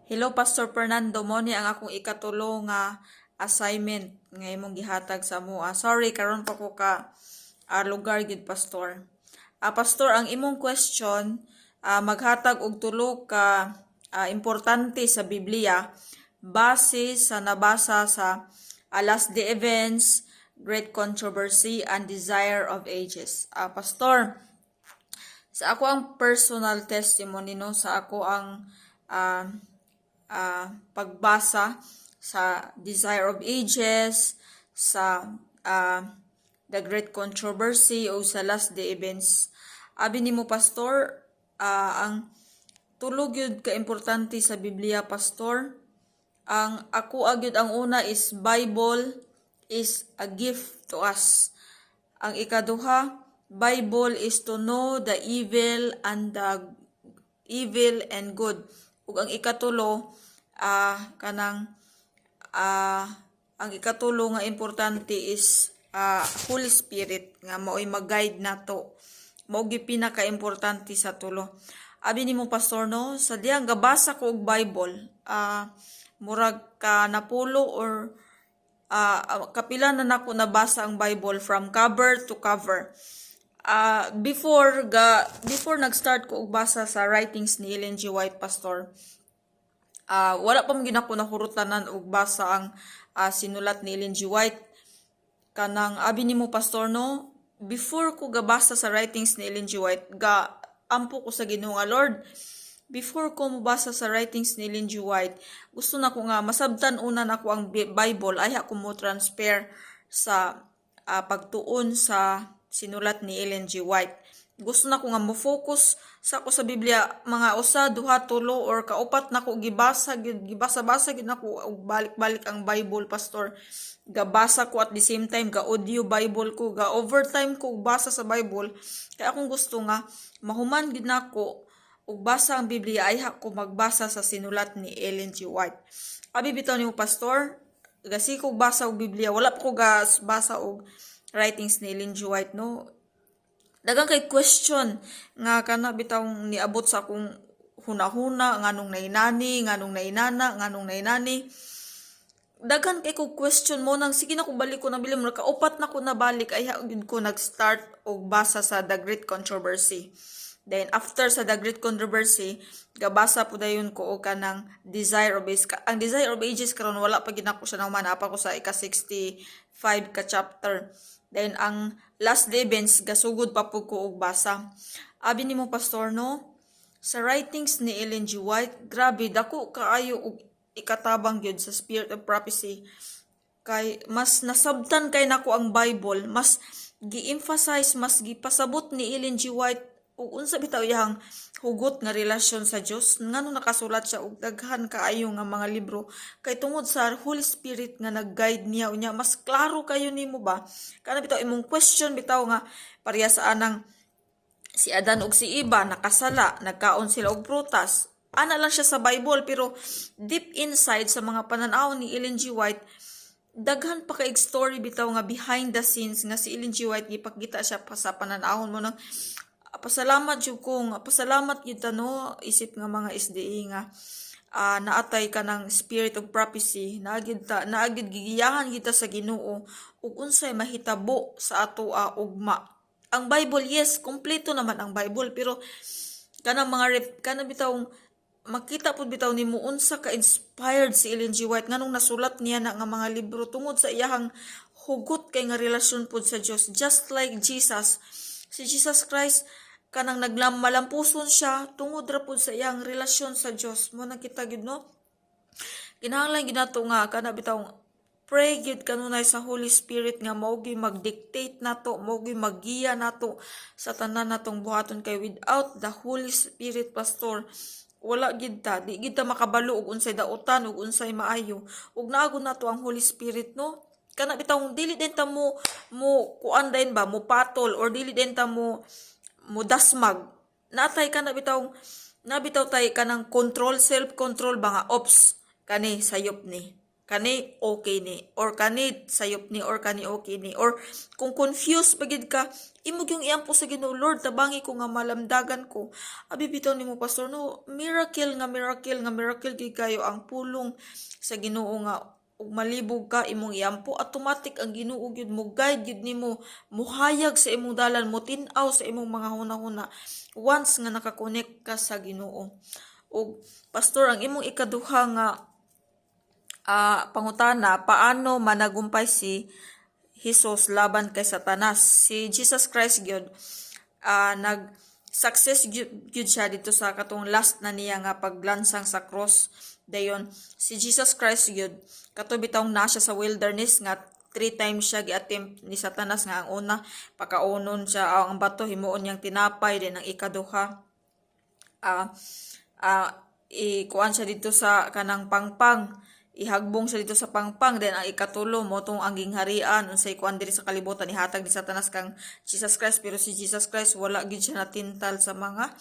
Hello, Pastor Fernando. Mo ni ang akong ikatulo nga assignment nga imong gihatag sa mo. Sorry, karon pa ko ka lugar gid, Pastor. Pastor, ang imong question, maghatag og tulo ka importante sa Biblia base sa nabasa sa Last Day Events, Great Controversy, and Desire of Ages. Pastor, sa ako ang personal testimony, no, sa ako ang ah, pagbasa sa Desire of Ages, sa The Great Controversy o sa Last Day Events. Abi nimo, Pastor, ang tulog yun ka-importante sa Biblia, Pastor. Ang ako agyud ang una is Bible is a gift to us. Ang ikaduha, Bible is to know the evil and good. Ug ang ikatulo, ang ikatulo nga importante is Holy Spirit nga mao'y mag-guide nato. Mao gi pinaka-importante sa tulo. Abi nimo, Pastor, no, sa diyang gabasa ko og Bible, murag ka napulo or kapila na nako nabasa ang Bible from cover to cover. Before nag-start ko og basa sa writings ni Ellen G. White, Pastor, wala pa man ginako nahurutanan og basa ang sinulat ni Ellen G. White. Kanang abi nimo, Pastor, no, before ko gabasa sa writings ni Ellen G. White, ampo ko sa Ginoo nga, Lord, before ko mabasa sa writings ni Ellen G. White, gusto na ko nga masabtan una nako ang Bible, ay ako mo transfer sa pagtuon sa sinulat ni Ellen G. White. Gusto na ko nga mo-focus sa ako sa Biblia, mga usa, duha, tulo, or kaupat na ko gibasa gid nako og balik-balik ang Bible, Pastor. Gabasa ko at the same time ga-audio Bible ko, ga-overtime ko og basa sa Bible. Kaya akong gusto nga mahuman gid nako og basa ang Biblia, ay ko magbasa sa sinulat ni Ellen G. White. Abi bitaw nimo, Pastor, gasi ko basa og Biblia, wala pa ko basa og writings ni Ellen G. White, no. Dagang kay question nga kana bitawng niabot sa akong hunahuna, nganong nainani, nganong nainana, nganong nainani. Dagan kay ko question mo nang sige na ko balik ko na bilang mo kaupat na ko na balik, ay gid ko nag-start og basa sa The Great Controversy. Then after sa The Great Controversy, gabasa po dayon ko og kanang Desire of Ages. Ang Desire of Ages karon wala pa gid nako siya naman, apa ko sa ika-65 ka chapter. Then ang Last Day Events gasugod pa po ko og basa. Abi nimo, Pastor, no, sa writings ni Ellen G. White, grabe dako kaayo og ikatabang gyud sa Spirit of Prophecy. Kay mas nasabtan kay nako ang Bible, mas gi-emphasize, mas gipasabot ni Ellen G. White ug unsa bitaw iyang hugot nga relasyon sa Dios, ngano nakasulat siya og daghan kaayo nga mga libro, kay tungod sa Holy Spirit nga nag-guide niya unya mas klaro kayo nimo ba. Kana bitaw imong question bitaw nga pareha sa anang si Adan ug si Eva nakasala, nagkaon sila og prutas. Ana lang siya sa Bible, pero deep inside sa mga pananaw ni Ellen G. White, daghan pa kay story bitaw nga behind the scenes nga si Ellen G. White gipakita siya pa sa pananawon mo nang pasalamat jud ko nga pasalamat gyud ta, no, isip nga mga SDA nga naatay ka ng Spirit of Prophecy, naagid gigiyahan kita sa Ginoo ug unsay mahitabo sa ato ugma. Ang Bible, yes, kompleto naman ang Bible, pero kanang kana bitaw makita pud bitaw nimo unsa ka inspired si Ellen G. White nganong nasulat niya na nga mga libro tungod sa iyang hugot kay nga relasyon pud sa Dios, just like Jesus. Si Jesus Christ kanang nagmalampuson siya tungod ra pud sa iyang relasyon sa Dios. Mo nakita gid, no, kinahanglan gid nato nga kana bitaw pray gid kanunay sa Holy Spirit nga mao gyud mag-dictate nato, mao gyud maggiya nato sa tanan natong buhaton, kay without the Holy Spirit, Pastor, wala gid ta, di gid ta makabalo og unsay dautan ug unsay maayo. Ug naagod nato ang Holy Spirit, no, kana bitaw dili din ta mo kuan din ba mo patol, or dili din ta mo dasmag. Natay kana bitaw tay kanang control, self control ba nga ops kani sayop ni. kani okay ni, or kani sayop ni, or kani okay ni, or kung confused pagid ka, imo yung iampo sa Ginoo. Lord, tabangi ko nga malamdagan ko. Abi bitaw nimo pastor no, miracle gid kayo ang pulong sa Ginoo nga ug malibog ka imong iampo, automatic ang Ginoo gyud mo guide gyud nimo, muhayag sa imong dalan, mo tin-aw sa imong mga hunahuna once nga nakakonect ka sa Ginoo. Ug pastor, ang imong ikaduha nga pangutana, paano managumpay si Jesus laban kay Satanas? Si Jesus Christ gyud nag-success gyud siya dito sa katong last na niya nga paglansang sa cross. Dayon si Jesus Christ gyud kato bitaw na siya sa wilderness nga 3 times siya gi-attempt ni Satanas nga ang una pakaunon siya ang bato himuon niyang tinapay, din ang ikaduha ikuan siya dito sa kanang pangpang, ihagbong siya dito sa pangpang, then ang ikatulo mo tong ang gingharian unsay kuan diri sa kalibutan ihatag ni Satanas kang Jesus Christ. Pero si Jesus Christ wala gid siya natintal sa mga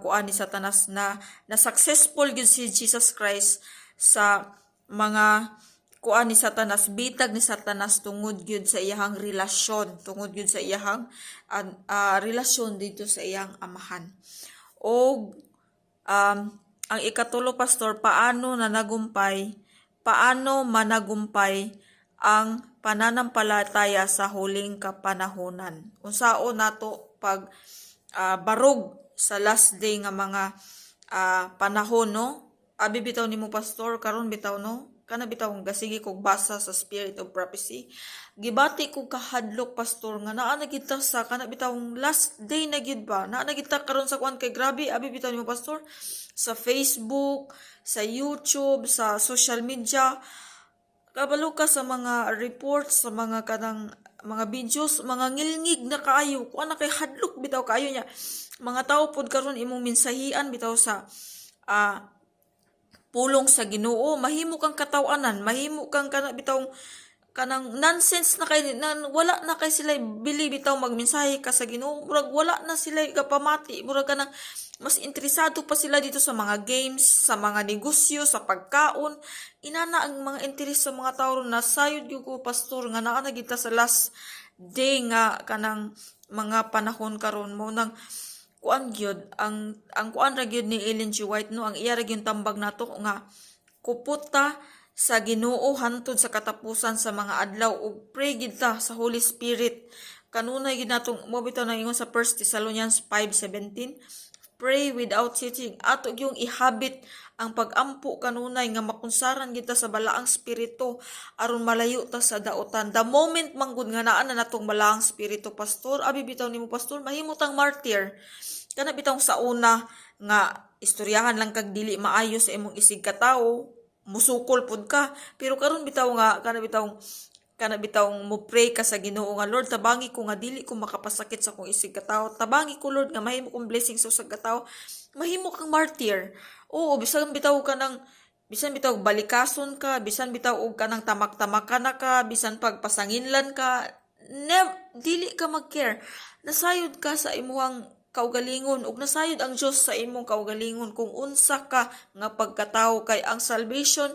kuan ni Satanas, na successful gid si Jesus Christ sa mga kuan ni Satanas, bitag ni Satanas tungod gyud sa iyang relasyon, tungod gyud sa iyang relasyon dito sa iyang amahan. O ang ikatulo pastor, paano managumpay ang pananampalataya sa huling kapanahonan? Unsaon nato pag barog sa last day nga mga panahon, no? Abi bitaw nimo pastor karon bitaw, no? Kana bitaw gasigi kog basa sa Spirit of Prophecy. Gibati ko kahadlok pastor nga naa na kita sa kana bitawng last day na gid ba? Naa na kita karon sa kuan kay grabe abi bitaw nimo pastor sa Facebook, sa YouTube, sa social media. Kabalo ka sa mga reports, sa mga kanang mga videos, mga ngilngig na kaayo. Kuan na kay hadlok bitaw kaayo niya. Mga tao pod karon imong mensahian bitaw sa pulong sa Ginoo, mahimo kang katawanan, mahimo kang bitawng kanang nonsense na kay wala na kay sila bili bitaw magmensahe ka sa Ginoo, murag wala na sila kapamati, murag kanang mas interesado pa sila dito sa mga games, sa mga negosyo, sa pagkaon. Inana ang mga interes sa mga tao na sayod gyud ko pastor nga naa na kita sa last day nga kanang mga panahon karon mo nang kuan gyud ang kuan ra gyud ni Ellen G. White, no, ang iya ra gyud tambag nato nga kuputa sa Ginoo hantod sa katapusan sa mga adlaw ug pray gid ta sa Holy Spirit. Kanunay gid natong mo bitaw na ingon sa 1 Thessalonians 5:17, pray without ceasing. Ato yung ihabit ang pagampo kanunay nga makunsaran kita sa balaang spirito aron malayo ta sa daotan. The moment manggod nga naa na natong balaang spirito pastor, abi bitaw nimo pastor, mahimutang martyr. Kana bitaw sa una nga istoryahan lang kag dili maayo sa imong isig ka tawo, musukol pud ka. Pero karon bitaw nga kana bitaw mo pray ka sa Ginoo nga Lord, tabangi ko nga dili ko makapasakit sa akong isig ka tawo. Tabangi ko Lord nga mahimo kong blessing sa usag ka tawo. Mahimo kang martyr. Oo, bisan bitaw balikason ka, bisan bitaw og kanang tamak-tamakan na ka, bisan pagpasanginlan ka, dili ka mag-care. Nasayod ka sa imuhang kaugalingon ug nasayod ang Dios sa imong kaugalingon kung unsa ka nga pagkatawo. Kay ang salvation,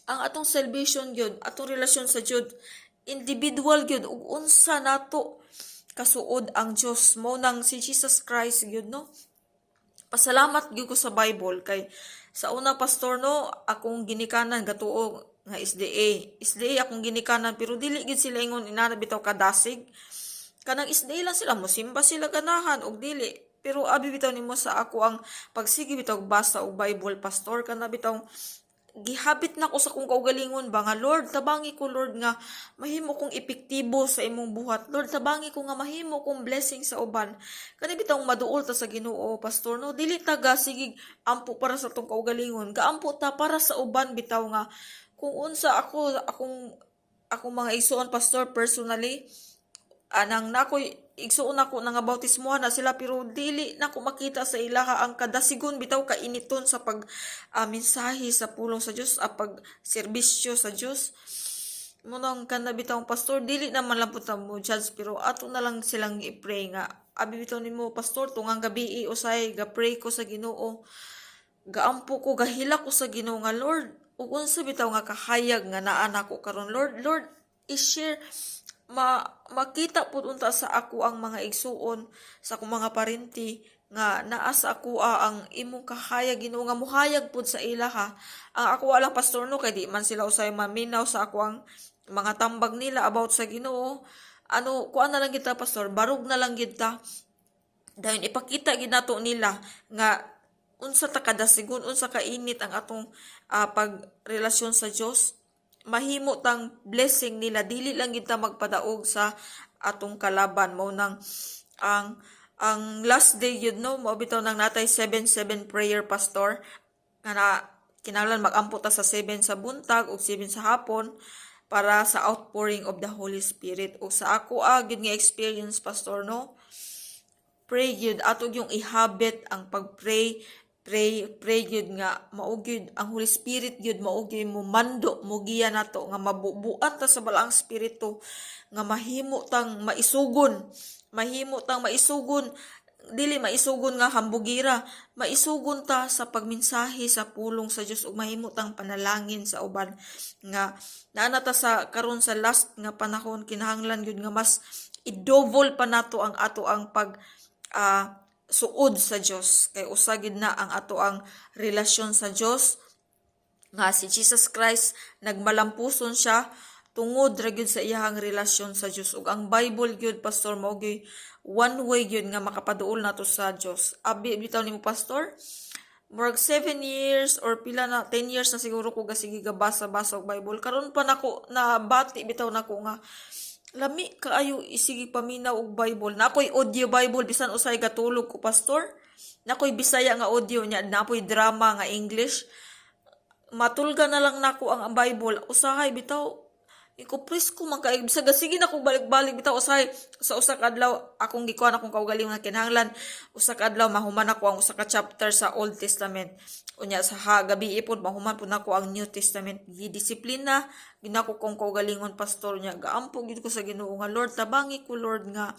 ang atong salvation gyud, atong relasyon sa Dios individual gyud ug unsa nato kasuod ang Dios, mo nang si Jesus Christ gyud, no. Pasalamat gyud ko sa Bible kay sa una pastor, no, akong ginikanan gatuo nga SDA akong ginikanan, pero dili gyud sila ingon inana bitaw kadasig. Kanang isday lang sila, musimba sila ganahan og dili. Pero abi bitaw nimo sa ako ang pagsigi bitaw basa og Bible pastor, kana bitaw gihabit na ko sa kong kaugalingon ba nga Lord, tabangi ko Lord nga mahimo kong epektibo sa imong buhat. Lord, tabangi ko nga mahimo kong blessing sa uban. Kani bitaw maduol ta sa Ginoo pastor, no, dili taga sige ampo para sa tong kaugalingon, gaampo ta para sa uban bitaw nga kung unsa akong mga igsoon pastor personally. Anang nako igsuon ako nga bautismohan na sila, pero dili nako makita sa ilaha ang kadasigon bitaw kainiton sa pag mensahe sa pulong sa Dios, pag serbisyo sa Dios. Munang kana bitaw pastor, dili naman lang puta mo judge, pero ato na lang silang i-pray nga abi bitaw nimo pastor tungang gabi usay ga pray ko sa Ginoo, gaampo ko, gahila ko sa Ginoo nga Lord, ug unsa bitaw nga kahayag nga naa nako karon. Lord, i-share makita pud unta sa ako ang mga igsuon sa akong mga parenti nga naa sa ako ang imong kahayag Ginoo nga muhayag pud sa ila ha. Ang ako lang pastor no kay di man sila usay maminaw sa ako ang mga tambag nila about sa Ginoo. Kuan na lang kita pastor, barug na lang kita. Dahil ipakita gid nato nila nga unsa ta kadasigon, unsa kainit ang atong pagrelasyon sa Dios. Mahimo tang blessing nila, dili lang gid ta magpadaog sa atong kalaban. Mao nang ang last day yun no, mao bitaw nang natay 7-7 prayer pastor nga na kinahanglan magampo ta sa 7 sa buntag ug 7 sa hapon para sa outpouring of the Holy Spirit. O sa ako gyud nga experience pastor no, pray gyud ato yung ihabit ang pagpray. Pray gyud nga mao gyud ang Holy Spirit gyud mao gyud mo mando mo giya nato nga mabubuan ta sa balaang espiritu nga mahimo tang maisugon dili maisugon nga hambugira, maisugon ta sa pagmensahe sa pulong sa Dios ug mahimo tang panalangin sa uban nga naa ta sa karon sa last nga panahon. Kinahanglan gyud nga mas i-double pa nato ang ato ang pag suod sa Dios kay usagid na ang ato ang relasyon sa Dios nga si Jesus Christ nagmalampuson siya tungod ra gyud sa iyang relasyon sa Dios. Ug ang Bible gyud pastor mao gyud one way gyud nga makapaduol nato sa Dios. Abi bitaw nimo pastor, murag 7 years or pila na 10 years na siguro ko gasigi gabasa-basa og Bible. Karon pa nako na bati bitaw nako nga lami kaayo isigi paminaw og Bible. Nakoy audio Bible bisan usay katulog ko pastor. Nakoy Bisaya nga audio nya, nakoy drama nga English. Matulga na lang nako ang Bible. Usahay bitaw iko presko man kay bisag sige na ko balik-balik bitaw usahay sa usa ka adlaw akong gikuan akong kaugaling nga kinahanglan usa ka adlaw mahuman ako ang usa ka chapter sa Old Testament. Unya sa gabi ipod mahuman pud nako ang New Testament. Gidisiplina ginako kong kaugalingon pastor nya. Gaampo gid ko sa Ginoo nga Lord tabangi ko Lord nga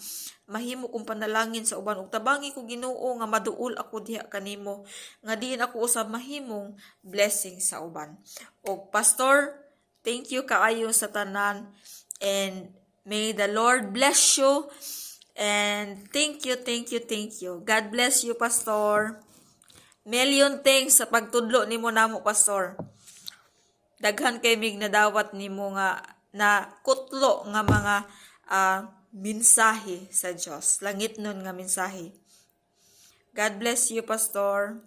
mahimo kong panalangin sa uban ug tabangi ko Ginoo nga maduol ako diha kanimo nga diin ako usab mahimong blessing sa uban. Og pastor, thank you kaayo sa tanan and may the Lord bless you and thank you. God bless you pastor. Million thanks sa pagtudlo nimo namo pastor. Daghan kay mig nadawat nimo nga na kutlo nga mga mensahe sa Dios. Langit nun nga mensahe. God bless you pastor.